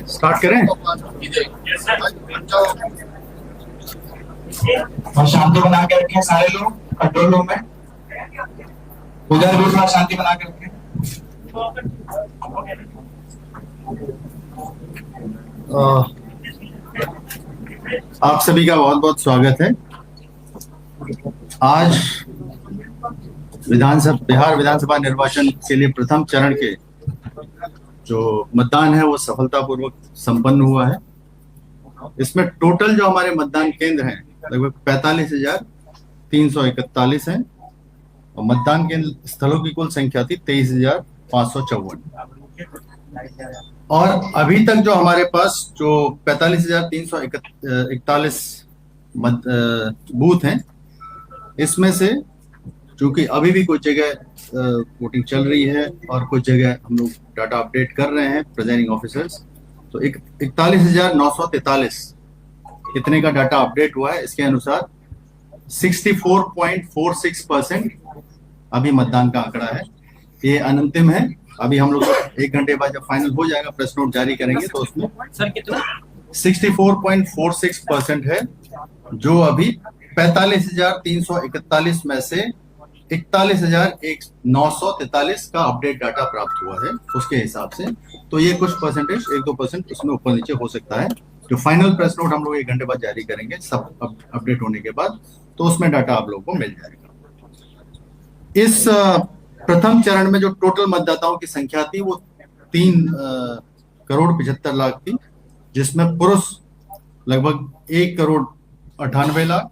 Start करें और शांति बना के रखें सारे लोग कंट्रोल रूम में। उधर भी थोड़ा शांति बना के रखें। आप सभी का बहुत बहुत स्वागत है। आज बिहार विधानसभा निर्वाचन के लिए प्रथम चरण के जो मतदान है वो सफलतापूर्वक संपन्न हुआ है। इसमें टोटल जो हमारे मतदान केंद्र हैं लगभग 45,341 हैं और मतदान केंद्र स्थलों की कुल संख्या थी 23,554। और अभी तक जो हमारे पास जो 45,341 बूथ हैं, इसमें से चूंकि अभी भी कुछ जगह वोटिंग चल रही है और कुछ जगह हम लोग डाटा अपडेट कर रहे हैं प्रिजाइडिंग ऑफिसर्स, तो 41,943 इतने का डाटा अपडेट हुआ है। इसके अनुसार 64.46% अभी मतदान का आंकड़ा है। ये अंतिम है। अभी हम लोग 1 घंटे बाद जब फाइनल हो जाएगा प्रेस नोट जारी करेंगे तो उसमें सर कितना 64.46% है, जो अभी 45,341 में से 41,943 का अपडेट डाटा प्राप्त हुआ है उसके हिसाब से। तो ये कुछ परसेंटेज 1-2% उसमें ऊपर नीचे हो सकता है। जो फाइनल प्रेस नोट हम लोग 1 घंटे बाद जारी करेंगे सब अपडेट होने के बाद, तो उसमें डाटा आप लोगों को मिल जाएगा। इस प्रथम चरण में जो टोटल मतदाताओं की संख्या थी वो 3,75,00,000 थी, जिसमें पुरुष लगभग 1,98,00,000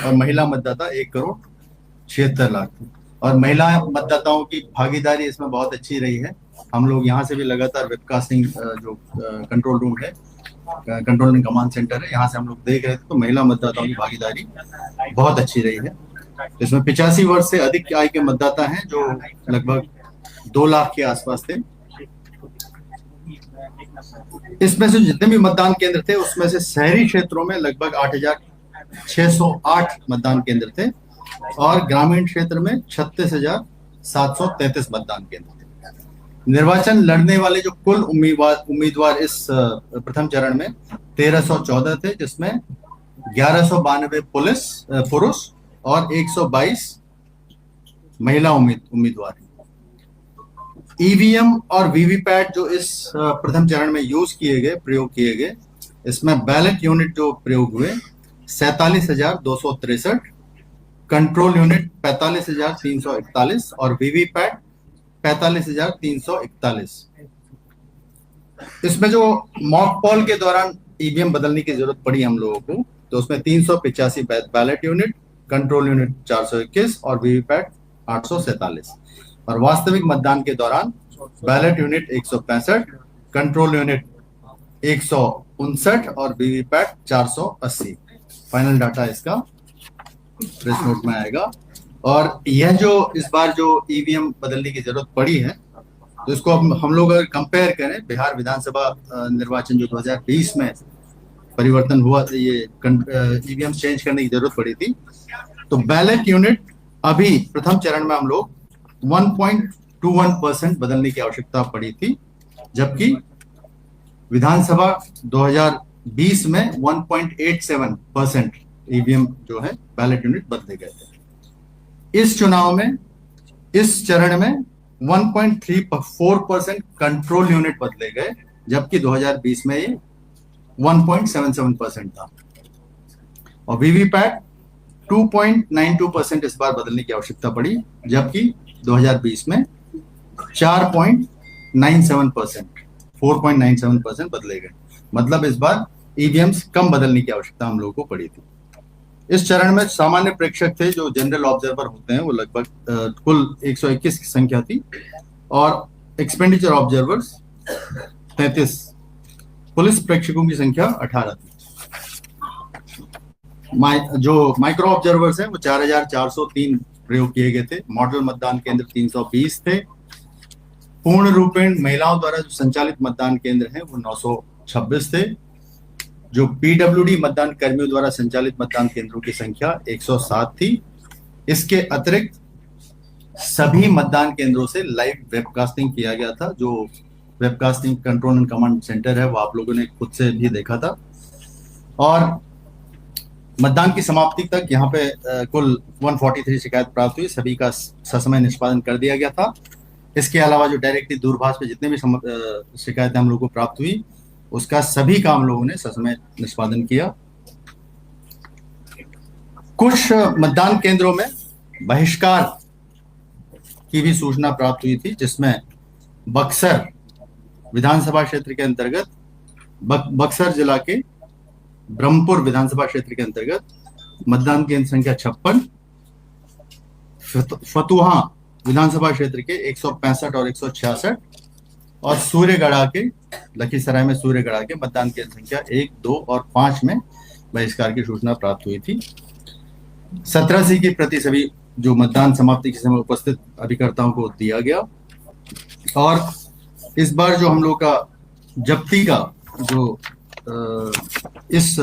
और महिला मतदाता 1,76,00,000 थी। और महिला मतदाताओं की भागीदारी इसमें बहुत अच्छी रही है। हम लोग यहाँ से भी लगातार वेबकास्टिंग जो कंट्रोल रूम है, कंट्रोल रूम कमांड सेंटर है, यहाँ से हम लोग देख रहे थे तो महिला मतदाताओं की भागीदारी बहुत अच्छी रही है। इसमें 85 वर्ष से अधिक आयु के मतदाता हैं जो लगभग 2 लाख के आसपास थे। इसमें से जितने भी मतदान केंद्र थे उसमें से शहरी क्षेत्रों में लगभग 8,608 मतदान केंद्र थे और ग्रामीण क्षेत्र में 36,733 मतदान केंद्र थे। निर्वाचन लड़ने वाले जो कुल उम्मीदवार इस प्रथम चरण में 1,314 थे, जिसमें 1,192 पुरुष और 122 महिला उम्मीदवार हैं। ईवीएम और वीवीपैट जो इस प्रथम चरण में प्रयोग किए गए, इसमें बैलेट यूनिट जो प्रयोग हुए 47,263, कंट्रोल यूनिट 45,341 और वीवीपैट 45,341। इसमें जो मॉक पोल के दौरान ईवीएम बदलने की जरूरत पड़ी हम लोगों को, तो उसमें 385 बैलेट यूनिट, कंट्रोल यूनिट 421 और वीवीपैट 847। और वास्तविक मतदान के दौरान बैलेट यूनिट 165, कंट्रोल यूनिट 159 और वीवीपैट 480। फाइनल डाटा इसका प्रेस नोट में आएगा। और यह जो इस बार जो ईवीएम बदलने की जरूरत पड़ी है, तो इसको हम लोग अगर कंपेयर करें बिहार विधानसभा निर्वाचन जो 2020 में परिवर्तन हुआ था, ये ईवीएम चेंज करने की जरूरत पड़ी थी, तो बैलेट यूनिट अभी प्रथम चरण में हम लोग 1.21% बदलने की आवश्यकता पड़ी थी, जबकि विधानसभा 2020 में 1.87% ईवीएम जो है बैलेट यूनिट बदले गए थे। इस चुनाव में इस चरण में 1.34% कंट्रोल यूनिट बदले गए, जबकि 2020 में ये 1.77% था। और वीवीपैट 2.92% इस बार बदलने की आवश्यकता पड़ी, जबकि 2020 में 4.97% बदले गए। मतलब इस बार ईवीएम्स कम बदलने की आवश्यकता हम लोगों को पड़ी थी। इस चरण में सामान्य प्रेक्षक थे जो जनरल ऑब्जर्वर होते हैं, वो लगभग कुल 121 की संख्या थी और एक्सपेंडिचर ऑब्जर्वर्स 33, पुलिस प्रेक्षकों की संख्या 18 थी। जो माइक्रो ऑब्जर्वर्स हैं वो 4,403 प्रयोग किए गए थे। मॉडल मतदान केंद्र 320 थे। पूर्ण रूपेण महिलाओं द्वारा जो संचालित मतदान केंद्र हैं वो 926 थे। जो पीडब्ल्यूडी मतदान कर्मियों द्वारा संचालित मतदान केंद्रों की संख्या 107 थी इसके अतिरिक्त सभी मतदान केंद्रों से लाइव वेबकास्टिंग किया गया था। जो webcasting control and command centre है वो आप लोगों ने खुद से भी देखा था। और मतदान की समाप्ति तक यहाँ पे कुल 143 शिकायत प्राप्त हुई, सभी का ससमय निष्पादन कर दिया गया था। इसके अलावा जो डायरेक्टली दूरभाष पे जितने भी शिकायतें हम लोगों को प्राप्त हुई उसका सभी का हम लोगों ने ससमय निष्पादन किया। कुछ मतदान केंद्रों में बहिष्कार की भी सूचना प्राप्त हुई थी, जिसमें बक्सर विधानसभा क्षेत्र के अंतर्गत बक्सर जिला के ब्रह्मपुर विधानसभा क्षेत्र के अंतर्गत मतदान केंद्र संख्या 56, फतुहा विधानसभा क्षेत्र के 165 और 166 और सूर्यगढ़ा के लखीसराय में सूर्यगढ़ा के मतदान केंद्र संख्या 1, 2 और 5 में बहिष्कार की सूचना प्राप्त हुई थी। 17 की प्रति सभी जो मतदान समाप्ति के समय उपस्थित अभिकर्ताओं को दिया गया। और इस बार जो हम लोग का जब्ती का जो इस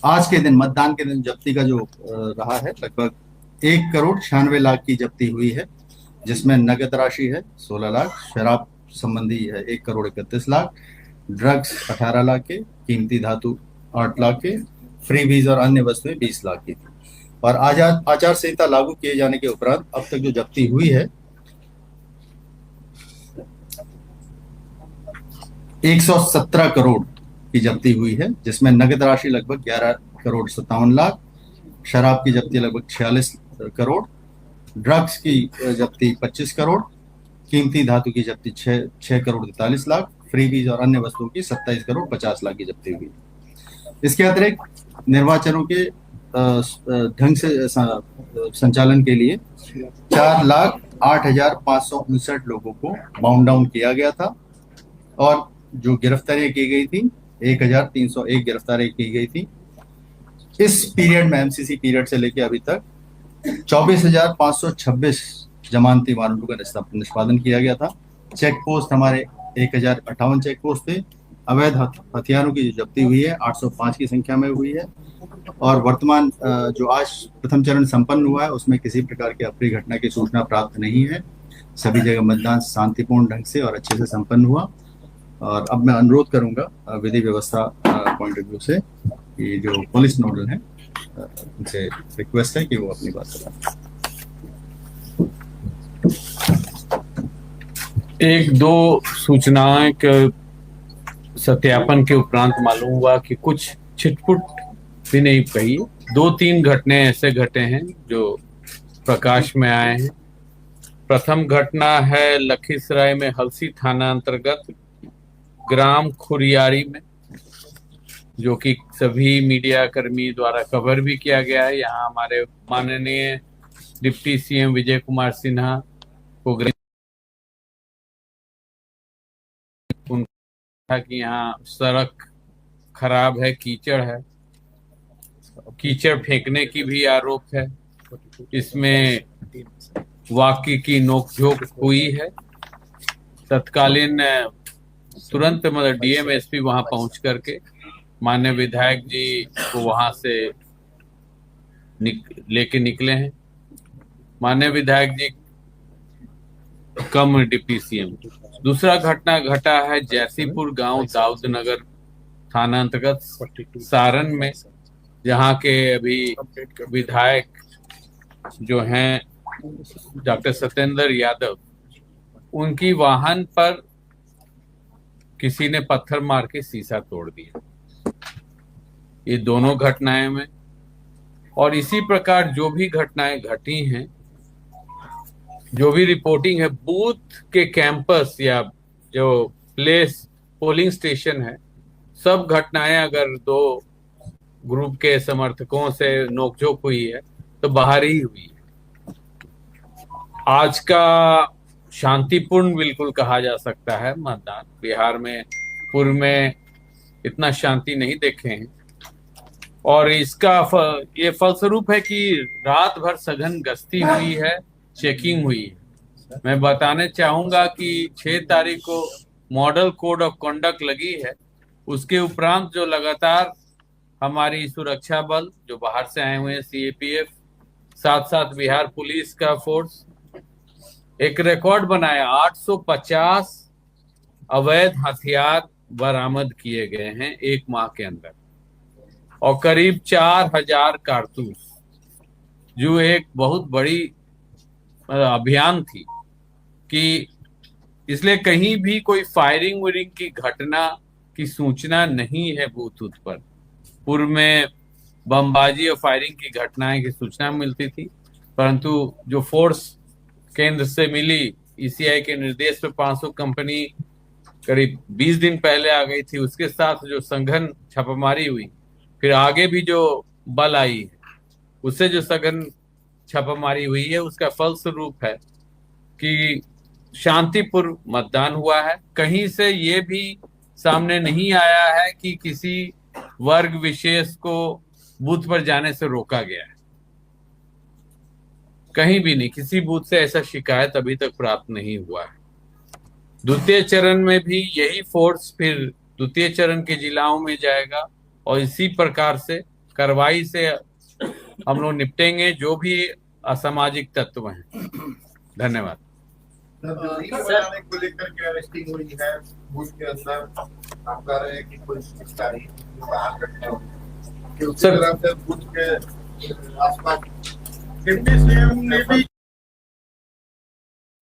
आज के दिन मतदान के दिन जब्ती का जो रहा है, लगभग 1,96,00,000 की जब्ती हुई है, जिसमें नगद राशि है 16 लाख, शराब संबंधी है 1,31,00,000, ड्रग्स 18 लाख के, कीमती धातु 8 लाख के, फ्रीबीज और अन्य वस्तुएं 20 लाख की थी। और आचार संहिता लागू किए जाने के उपरांत अब तक जो जब्ती हुई है 117 करोड़ की जब्ती हुई है, जिसमें नगद राशि लगभग 11,57,00,000, शराब की जब्ती लगभग 46 करोड़, ड्रग्स की जब्ती 25 करोड़, कीमती धातु की जब्ती 6 करोड़ 43 लाख, फ्रीबीज और अन्य वस्तुओं की 27 करोड़ 50 लाख की जब्ती हुई। इसके अतिरिक्त निर्वाचनों के ढंग से संचालन के लिए 4,08,559 लोगों को बाउंड डाउन किया गया था। और जो गिरफ्तारियां की गई थी 1,301 गिरफ्तारियां की गई थी। इस पीरियड में एमसीसी पीरियड से लेकर अभी तक 24,526 जमानती वारंटों का निष्पादन किया गया था। चेक पोस्ट हमारे 1,058 चेक पोस्ट थे। अवैध हथियारों की जो जब्ती हुई है 805 की संख्या में हुई है। और वर्तमान जो आज प्रथम चरण संपन्न हुआ है उसमें किसी प्रकार की अप्रिय घटना की सूचना प्राप्त नहीं है। सभी जगह मतदान शांतिपूर्ण ढंग से और अच्छे से संपन्न हुआ। और अब मैं अनुरोध करूंगा विधि व्यवस्था पॉइंट ऑफ व्यू से कि जो पुलिस नोडल हैं उनसे रिक्वेस्ट है कि वो अपनी बात बताएं। एक दो सूचनाएं के सत्यापन के उपरांत मालूम हुआ कि कुछ छिटपुट भी नहीं कही, 2-3 घटने ऐसे घटे हैं जो प्रकाश में आए हैं। प्रथम घटना है लखीसराय में हलसी थाना अंतर्गत ग्राम खुरियारी में, जो कि सभी मीडिया कर्मी द्वारा कवर भी किया गया है। यहाँ हमारे माननीय डिप्टी सीएम विजय कुमार सिन्हा को कि यहाँ सड़क खराब है, कीचड़ है, कीचड़ फेंकने की भी आरोप है। इसमें वाकई की नोकझोंक हुई है। तत्कालीन तुरंत मतलब डीएम एसपी वहां पहुंच करके माननीय विधायक जी को वहां से लेके निकले हैं। माननीय विधायक जी कम डिप्टी सीएम। दूसरा घटना घटा है जैसीपुर गांव दाऊद नगर थाना अंतर्गत सारण में, जहां के अभी विधायक जो हैं डॉक्टर सत्येंद्र यादव, उनकी वाहन पर किसी ने पत्थर मार के शीशा तोड़ दिया। ये दोनों घटनाएं में। और इसी प्रकार जो भी घटनाएं घटी हैं, जो भी रिपोर्टिंग है, बूथ के कैंपस या जो प्लेस पोलिंग स्टेशन है, सब घटनाएं अगर दो ग्रुप के समर्थकों से नोकझोंक हुई है तो बाहर ही हुई है। आज का शांतिपूर्ण बिल्कुल कहा जा सकता है मतदान। बिहार में पूर्व में इतना शांति नहीं देखे हैं। और इसका ये फलस्वरूप है कि रात भर सघन गश्ती हुई है, चेकिंग हुई है। मैं बताने चाहूंगा कि 6 तारीख को मॉडल कोड ऑफ कंडक्ट लगी है। उसके उपरांत जो लगातार हमारी सुरक्षा बल जो बाहर से आए हुए हैं, सीएपीएफ, साथ साथ बिहार पुलिस का फोर्स एक रिकॉर्ड बनाया। 850 अवैध हथियार बरामद किए गए हैं एक माह के अंदर, और करीब 4000 कारतूस, जो एक बहुत बड़ी अभियान थी। कि इसलिए कहीं भी कोई फायरिंग वायरिंग की घटना की सूचना नहीं है बूथ पर। पूर्व में बमबाजी और फायरिंग की घटनाएं की सूचना मिलती थी, परंतु जो फोर्स केंद्र से मिली ईसीआई के निर्देश पे 500 कंपनी करीब 20 दिन पहले आ गई थी। उसके साथ जो सघन छापामारी हुई, फिर आगे भी जो बल आई है, उससे जो सघन छापामारी हुई है, उसका फलस्वरूप है कि शांतिपूर्ण मतदान हुआ है। कहीं से ये भी सामने नहीं आया है कि किसी वर्ग विशेष को बूथ पर जाने से रोका गया है। कहीं भी नहीं, किसी बूथ से ऐसा शिकायत अभी तक प्राप्त नहीं हुआ है। द्वितीय चरण में भी यही फोर्स फिर द्वितीय चरण के जिलाओं में जाएगा और इसी प्रकार से कार्रवाई से हम लोग निपटेंगे जो भी असामाजिक तत्व हैं। धन्यवाद। बनाने को लेकर के अरेस्टिंग हुई है बूथ के अंदर, आप कह रहे हैं कि कोई गिरफ्तारी बाहर करते हो कि उसी तरह से बूथ के आसपास डिप्टी सीएम ने भी